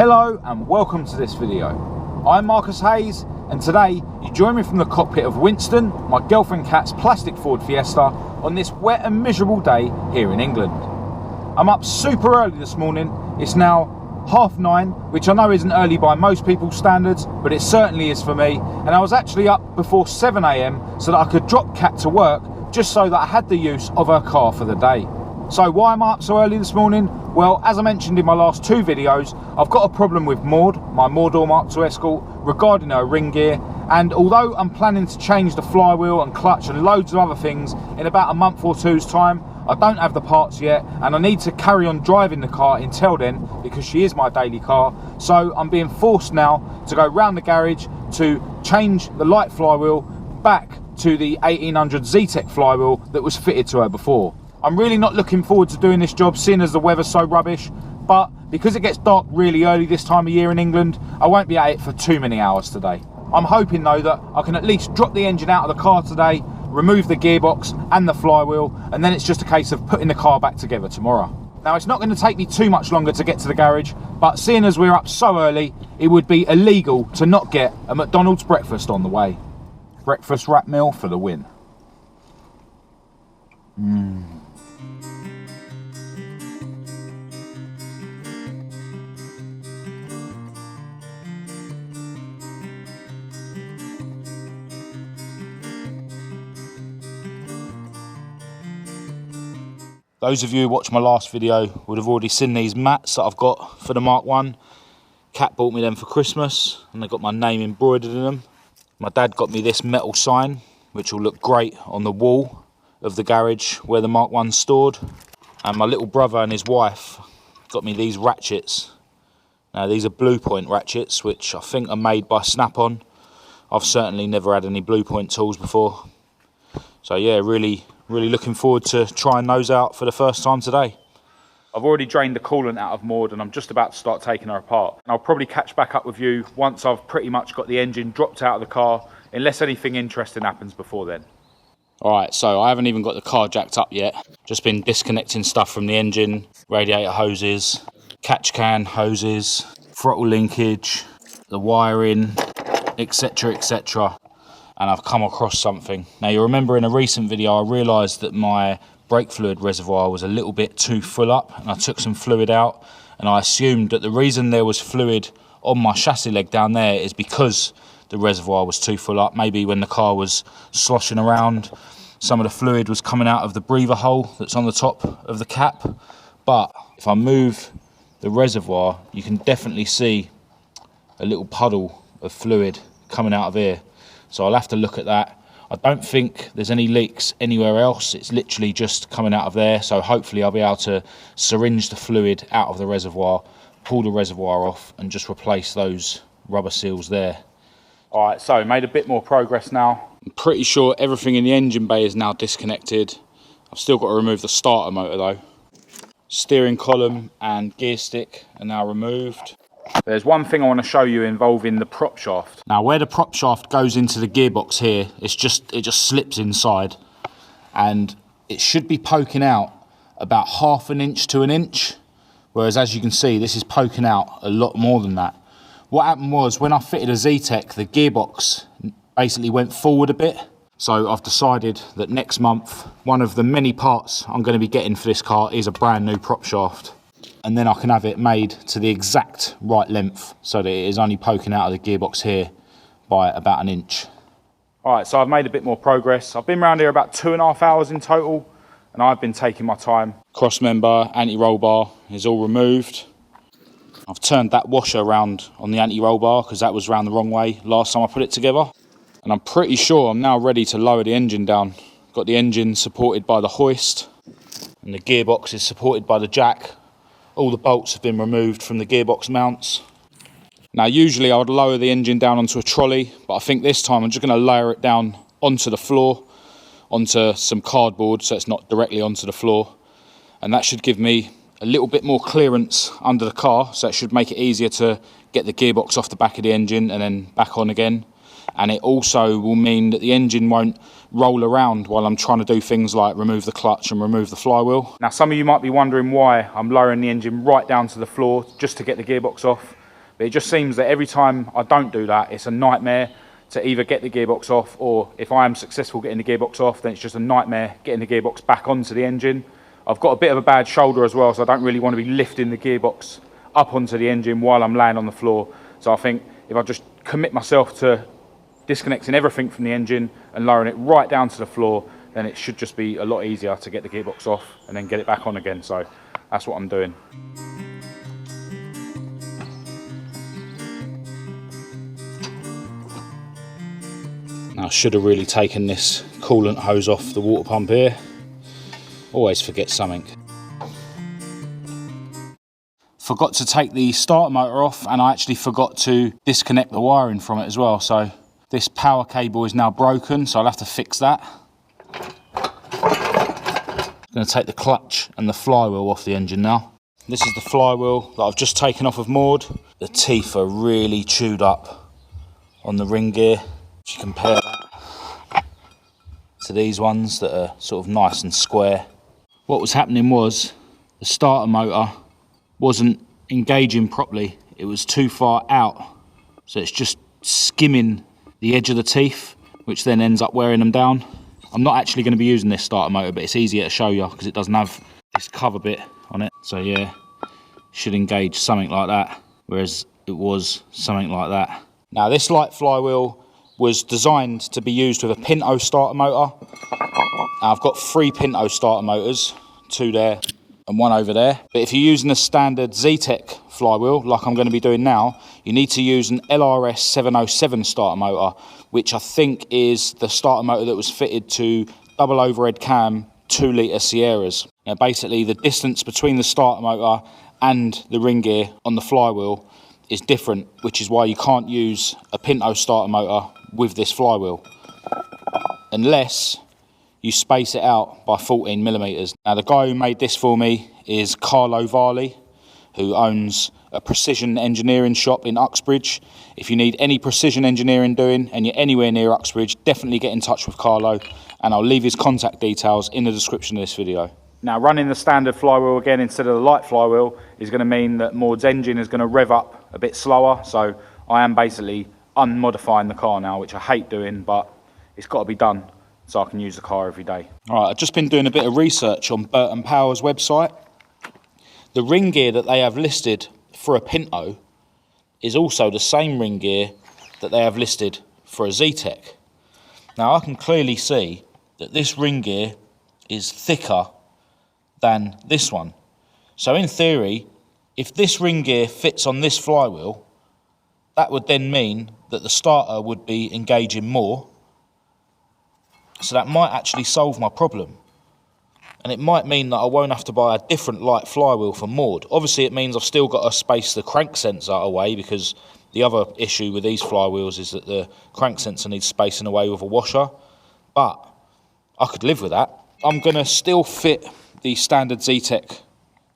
Hello and welcome to this video. I'm Marcus Hayes and today you join me from the cockpit of Winston, my girlfriend Kat's plastic Ford Fiesta, on this wet and miserable day here in England. I'm up super early this morning. It's now 9:30, which I know isn't early by most people's standards, but it certainly is for me. And I was actually up before 7 AM so that I could drop Kat to work, just so that I had the use of her car for the day. So why am I up so early this morning? Well, as I mentioned in my last two videos, I've got a problem with MAUDE, my MOREDOOR MK2 Escort, regarding her ring gear. And although I'm planning to change the flywheel and clutch and loads of other things in about a month or two's time, I don't have the parts yet, and I need to carry on driving the car until then because she is my daily car. So I'm being forced now to go round the garage to change the light flywheel back to the 1800 ZETEC flywheel that was fitted to her before. I'm really not looking forward to doing this job, seeing as the weather's so rubbish, but because it gets dark really early this time of year in England, I won't be at it for too many hours today. I'm hoping though that I can at least drop the engine out of the car today, remove the gearbox and the flywheel, and then it's just a case of putting the car back together tomorrow. Now, it's not going to take me too much longer to get to the garage, but seeing as we're up so early, it would be illegal to not get a McDonald's breakfast on the way. Breakfast wrap meal for the win. Those of you who watched my last video would have already seen these mats that I've got for the Mark 1. Kat bought me them for Christmas and they got my name embroidered in them. My dad got me this metal sign which will look great on the wall of the garage where the Mark 1's stored. And my little brother and his wife got me these ratchets. Now these are Blue Point ratchets, which I think are made by Snap-on. I've certainly never had any Blue Point tools before. So yeah, really looking forward to trying those out for the first time today. I've already drained the coolant out of MAUDE and I'm just about to start taking her apart. And I'll probably catch back up with you once I've pretty much got the engine dropped out of the car, unless anything interesting happens before then. Alright, so I haven't even got the car jacked up yet. Just been disconnecting stuff from the engine, radiator hoses, catch can hoses, throttle linkage, the wiring, etc, etc. And I've come across something. Now you remember in a recent video I realised that my brake fluid reservoir was a little bit too full up, and I took some fluid out, and I assumed that the reason there was fluid on my chassis leg down there is because the reservoir was too full up. Maybe when the car was sloshing around, some of the fluid was coming out of the breather hole that's on the top of the cap. But if I move the reservoir, you can definitely see a little puddle of fluid coming out of here. So I'll have to look at that. I don't think there's any leaks anywhere else. It's literally just coming out of there. So hopefully I'll be able to syringe the fluid out of the reservoir, pull the reservoir off and just replace those rubber seals there. All right, so made a bit more progress now. I'm pretty sure everything in the engine bay is now disconnected. I've still got to remove the starter motor though. Steering column and gear stick are now removed. There's one thing I want to show you involving the prop shaft. Now where the prop shaft goes into the gearbox here, it just slips inside, and it should be poking out about 1/2 inch to 1 inch, whereas as you can see this is poking out a lot more than that. What happened was when I fitted a ZETEC, the gearbox basically went forward a bit. So I've decided that next month one of the many parts I'm going to be getting for this car is a brand new prop shaft. And then I can have it made to the exact right length so that it is only poking out of the gearbox here by about 1 inch. All right, so I've made a bit more progress. I've been around here about 2.5 hours in total, and I've been taking my time. Cross member, anti-roll bar is all removed. I've turned that washer around on the anti-roll bar because that was round the wrong way last time I put it together. And I'm pretty sure I'm now ready to lower the engine down. Got the engine supported by the hoist, and the gearbox is supported by the jack. All the bolts have been removed from the gearbox mounts. Now usually I would lower the engine down onto a trolley, but I think this time I'm just going to lower it down onto the floor, onto some cardboard so it's not directly onto the floor. And that should give me a little bit more clearance under the car, so it should make it easier to get the gearbox off the back of the engine and then back on again. And it also will mean that the engine won't roll around while I'm trying to do things like remove the clutch and remove the flywheel. Now some of you might be wondering why I'm lowering the engine right down to the floor just to get the gearbox off. But it just seems that every time I don't do that, it's a nightmare to either get the gearbox off, or if I am successful getting the gearbox off, then it's just a nightmare getting the gearbox back onto the engine. I've got a bit of a bad shoulder as well, so I don't really want to be lifting the gearbox up onto the engine while I'm laying on the floor. So I think if I just commit myself to disconnecting everything from the engine and lowering it right down to the floor, then it should just be a lot easier to get the gearbox off and then get it back on again. So that's what I'm doing. Now, I should have really taken this coolant hose off the water pump here. Always forget something. Forgot to take the starter motor off, and I actually forgot to disconnect the wiring from it as well. So this power cable is now broken, so I'll have to fix that. I'm going to take the clutch and the flywheel off the engine now. This is the flywheel that I've just taken off of MOREDOOR. The teeth are really chewed up on the ring gear. If you compare that to these ones that are sort of nice and square. What was happening was the starter motor wasn't engaging properly. It was too far out. So it's just skimming the edge of the teeth, which then ends up wearing them down. I'm not actually going to be using this starter motor, but it's easier to show you because it doesn't have this cover bit on it. So yeah, should engage something like that, whereas it was something like that. Now this light flywheel was designed to be used with a Pinto starter motor. Now, I've got 3 Pinto starter motors, 2 there and 1 over there. But if you're using a standard ZETEC flywheel, like I'm going to be doing now, you need to use an LRS 707 starter motor, which I think is the starter motor that was fitted to double overhead cam 2-litre Sierras. Now basically the distance between the starter motor and the ring gear on the flywheel is different, which is why you can't use a Pinto starter motor with this flywheel unless you space it out by 14 millimeters. Now the guy who made this for me is Valli, who owns a precision engineering shop in Uxbridge. If you need any precision engineering doing and you're anywhere near Uxbridge, definitely get in touch with Carlo, and I'll leave his contact details in the description of this video. Now running the standard flywheel again instead of the light flywheel is going to mean that MOREDOOR's engine is going to rev up a bit slower, so I am basically unmodifying the car now, which I hate doing, but it's got to be done so I can use the car every day. Alright, I've just been doing a bit of research on Burton Power's website. The ring gear that they have listed for a Pinto is also the same ring gear that they have listed for a ZETEC. Now I can clearly see that this ring gear is thicker than this one. So in theory, if this ring gear fits on this flywheel, that would then mean that the starter would be engaging more. So that might actually solve my problem. And it might mean that I won't have to buy a different light flywheel for MOREDOOR. Obviously it means I've still got to space the crank sensor away, because the other issue with these flywheels is that the crank sensor needs spacing away with a washer. But I could live with that. I'm going to still fit the standard ZETEC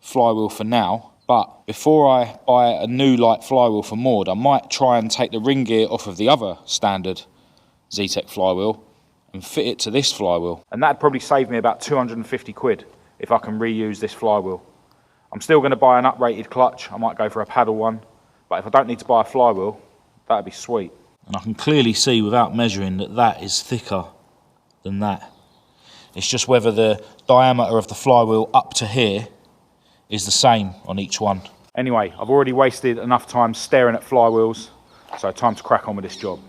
flywheel for now, but before I buy a new light flywheel for MOREDOOR, I might try and take the ring gear off of the other standard ZETEC flywheel and fit it to this flywheel. And that'd probably save me about 250 quid if I can reuse this flywheel. I'm still going to buy an uprated clutch. I might go for a paddle one, but if I don't need to buy a flywheel, that'd be sweet. And I can clearly see without measuring that that is thicker than that. It's just whether the diameter of the flywheel up to here is the same on each one. Anyway, I've already wasted enough time staring at flywheels, so time to crack on with this job.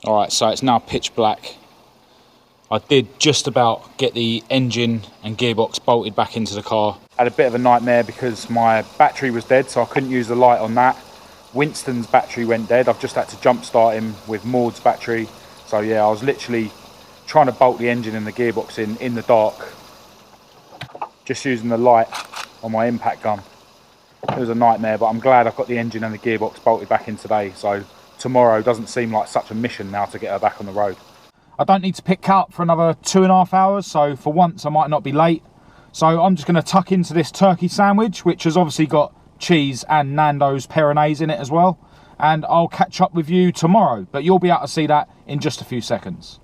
Alright, so it's now pitch black. I did just about get the engine and gearbox bolted back into the car. I had a bit of a nightmare because my battery was dead, so I couldn't use the light on that. Winston's battery went dead. I've just had to jump start him with MOREDOOR's battery. So yeah, I was literally trying to bolt the engine and the gearbox in the dark, just using the light on my impact gun. It was a nightmare, but I'm glad I've got the engine and the gearbox bolted back in today, so tomorrow doesn't seem like such a mission now to get her back on the road. I don't need to pick up for another 2.5 hours, so for once I might not be late. So I'm just going to tuck into this turkey sandwich, which has obviously got cheese and Nando's Peronaise in it as well, and I'll catch up with you tomorrow, but you'll be able to see that in just a few seconds.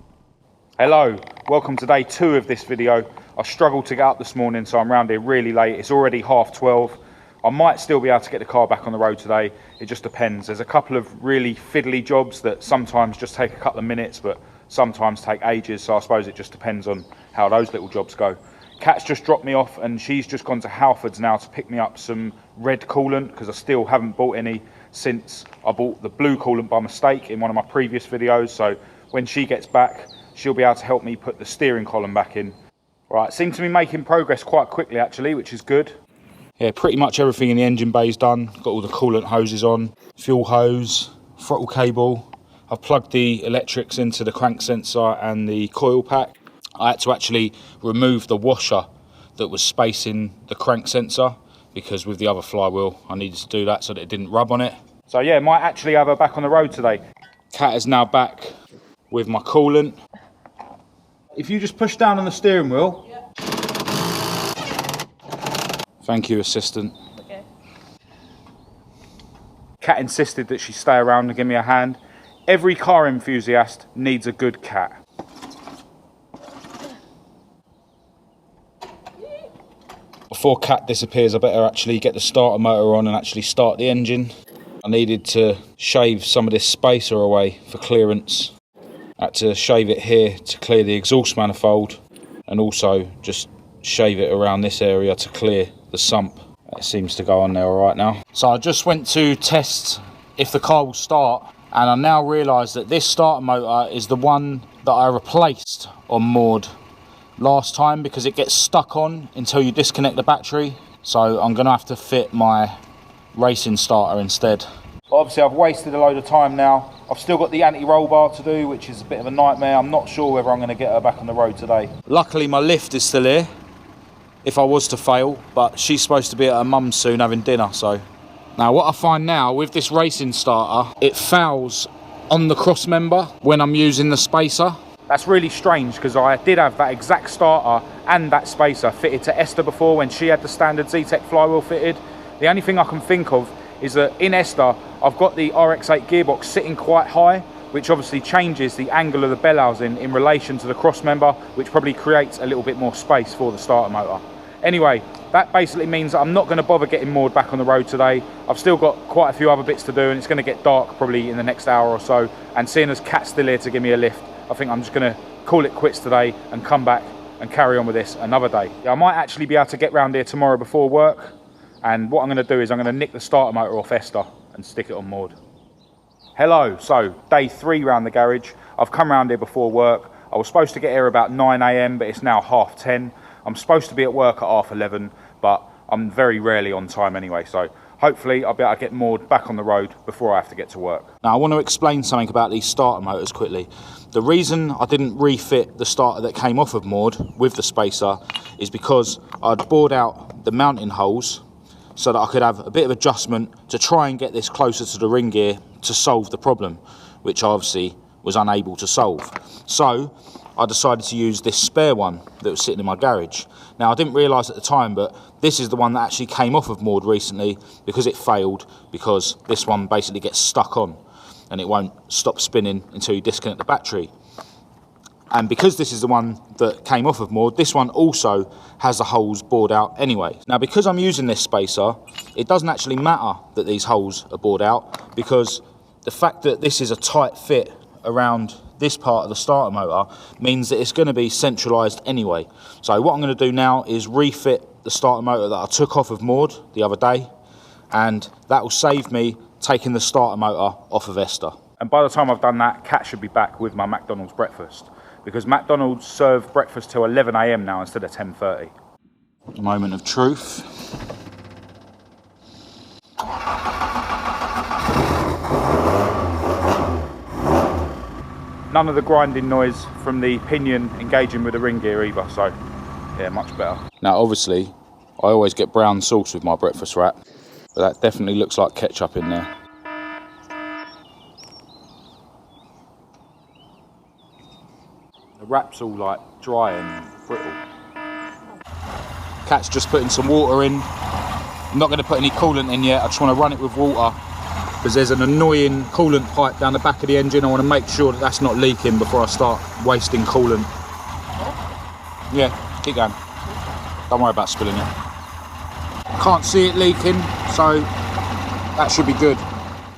Hello, welcome to day 2 of this video. I struggled to get up this morning, so I'm around here really late. It's already 12:30. I might still be able to get the car back on the road today. It just depends. There's a couple of really fiddly jobs that sometimes just take a couple of minutes, but sometimes take ages. So I suppose it just depends on how those little jobs go. Kat's just dropped me off and she's just gone to Halford's now to pick me up some red coolant, because I still haven't bought any since I bought the blue coolant by mistake in one of my previous videos. So when she gets back, she'll be able to help me put the steering column back in. Right, seems to be making progress quite quickly actually, which is good. Yeah, pretty much everything in the engine bay is done. Got all the coolant hoses on, fuel hose, throttle cable. I've plugged the electrics into the crank sensor and the coil pack. I had to actually remove the washer that was spacing the crank sensor, because with the other flywheel I needed to do that so that it didn't rub on it. So yeah, might actually have her back on the road today. Kat is now back with my coolant. If you just push down on the steering wheel. Yep. Thank you, assistant. Okay. Kat insisted that she stay around and give me a hand. Every car enthusiast needs a good cat. Before Kat disappears, I better actually get the starter motor on and actually start the engine. I needed to shave some of this spacer away for clearance. I had to shave it here to clear the exhaust manifold, and also just shave it around this area to clear the sump. It seems to go on there all right now. So I just went to test if the car will start, and I now realise that this starter motor is the one that I replaced on MOREDOOR last time, because it gets stuck on until you disconnect the battery. So I'm gonna have to fit my racing starter instead. Obviously I've wasted a load of time now. I've still got the anti-roll bar to do, which is a bit of a nightmare. I'm not sure whether I'm going to get her back on the road today. Luckily my lift is still here, if I was to fail, but she's supposed to be at her mum's soon having dinner. So now what I find now with this racing starter, it fouls on the cross member when I'm using the spacer. That's really strange, because I did have that exact starter and that spacer fitted to Esther before when she had the standard ZETEC flywheel fitted. The only thing I can think of is that in Esther, I've got the RX-8 gearbox sitting quite high, which obviously changes the angle of the bell housing in relation to the cross member, which probably creates a little bit more space for the starter motor. Anyway, that basically means that I'm not going to bother getting MOREDOOR back on the road today. I've still got quite a few other bits to do, and it's going to get dark probably in the next hour or so. And seeing as Kat's still here to give me a lift, I think I'm just going to call it quits today and come back and carry on with this another day. Yeah, I might actually be able to get round here tomorrow before work, and what I'm going to do is I'm going to nick the starter motor off Esther and stick it on MOREDOOR. Hello, so day 3 round the garage. I've come round here before work. I was supposed to get here about 9 AM, but it's now 10:30. I'm supposed to be at work at 11:30, but I'm very rarely on time anyway, so hopefully I'll be able to get MOREDOOR back on the road before I have to get to work. Now I want to explain something about these starter motors quickly. The reason I didn't refit the starter that came off of MOREDOOR with the spacer is because I'd bored out the mounting holes so that I could have a bit of adjustment to try and get this closer to the ring gear to solve the problem, which I obviously was unable to solve. So I decided to use this spare one that was sitting in my garage. Now I didn't realise at the time, but this is the one that actually came off of MOREDOOR recently, because it failed, because this one basically gets stuck on and it won't stop spinning until you disconnect the battery. And because this is the one that came off of MOREDOOR, this one also has the holes bored out anyway. Now because I'm using this spacer, it doesn't actually matter that these holes are bored out, because the fact that this is a tight fit around this part of the starter motor means that it's going to be centralised anyway. So what I'm going to do now is refit the starter motor that I took off of MOREDOOR the other day, and that will save me taking the starter motor off of Esther. And by the time I've done that, Kat should be back with my McDonald's breakfast, because McDonald's serve breakfast till 11 AM now instead of 10:30. A moment of truth. None of the grinding noise from the pinion engaging with the ring gear either, so yeah, much better. Now obviously, I always get brown sauce with my breakfast wrap, but that definitely looks like ketchup in there. The wrap's all like dry and brittle. Kat's just putting some water in. I'm not going to put any coolant in yet, I just want to run it with water, because there's an annoying coolant pipe down the back of the engine. I want to make sure that that's not leaking before I start wasting coolant. Yeah, keep going. Don't worry about spilling it. Can't see it leaking, so that should be good.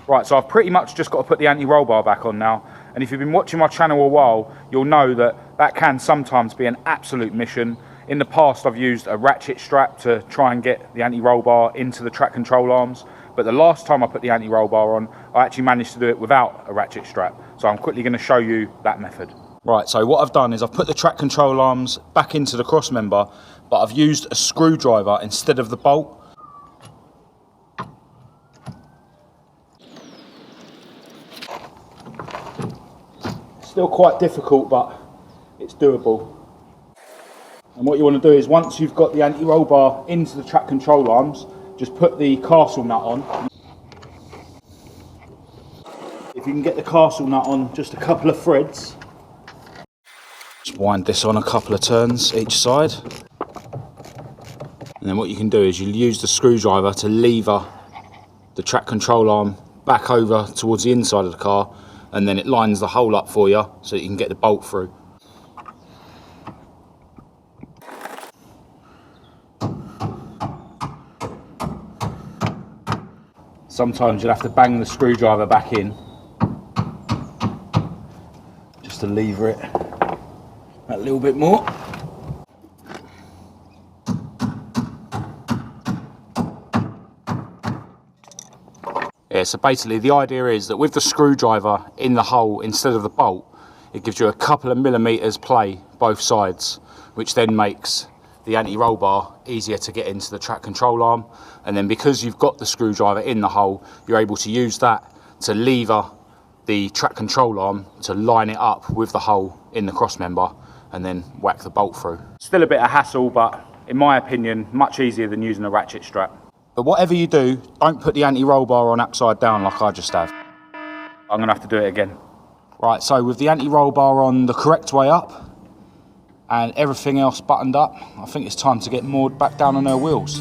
Right, so I've pretty much just got to put the anti-roll bar back on now. And if you've been watching my channel a while, you'll know that that can sometimes be an absolute mission. In the past, I've used a ratchet strap to try and get the anti-roll bar into the track control arms. But the last time I put the anti-roll bar on, I actually managed to do it without a ratchet strap. So I'm quickly going to show you that method. Right, so what I've done is I've put the track control arms back into the cross member, but I've used a screwdriver instead of the bolt. Still quite difficult, but it's doable. And what you want to do is, once you've got the anti-roll bar into the track control arms, just put the castle nut on. If you can get the castle nut on just a couple of threads, just wind this on a couple of turns each side. And then what you can do is you'll use the screwdriver to lever the track control arm back over towards the inside of the car, and then it lines the hole up for you so you can get the bolt through. Sometimes you'll have to bang the screwdriver back in just to lever it a little bit more. Yeah, so basically the idea is that with the screwdriver in the hole instead of the bolt, it gives you a couple of millimeters play both sides, which then makes the anti-roll bar easier to get into the track control arm. And then because you've got the screwdriver in the hole, you're able to use that to lever the track control arm to line it up with the hole in the cross member and then whack the bolt through. Still a bit of hassle, but in my opinion, much easier than using a ratchet strap. But whatever you do, don't put the anti-roll bar on upside down like I just have. I'm gonna have to do it again. Right, so with the anti-roll bar on the correct way up and everything else buttoned up, I think it's time to get Maude back down on her wheels.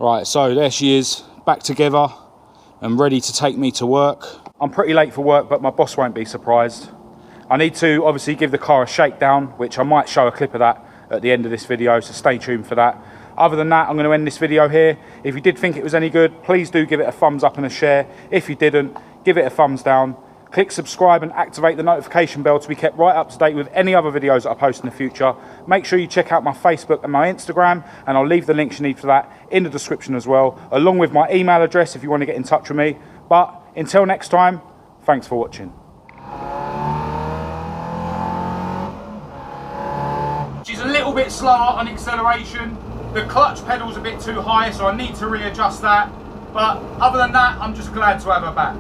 Right, so there she is, back together and ready to take me to work. I'm pretty late for work, but my boss won't be surprised. I need to obviously give the car a shakedown, which I might show a clip of that at the end of this video, so stay tuned for that. Other than that, I'm going to end this video here. If you did think it was any good, please do give it a thumbs up and a share. If you didn't, give it a thumbs down. Click subscribe and activate the notification bell to be kept right up to date with any other videos that I post in the future. Make sure you check out my Facebook and my Instagram, and I'll leave the links you need for that in the description as well, along with my email address if you want to get in touch with me. But until next time, thanks for watching. She's a little bit slower on acceleration. The clutch pedal's a bit too high, so I need to readjust that. But other than that, I'm just glad to have her back.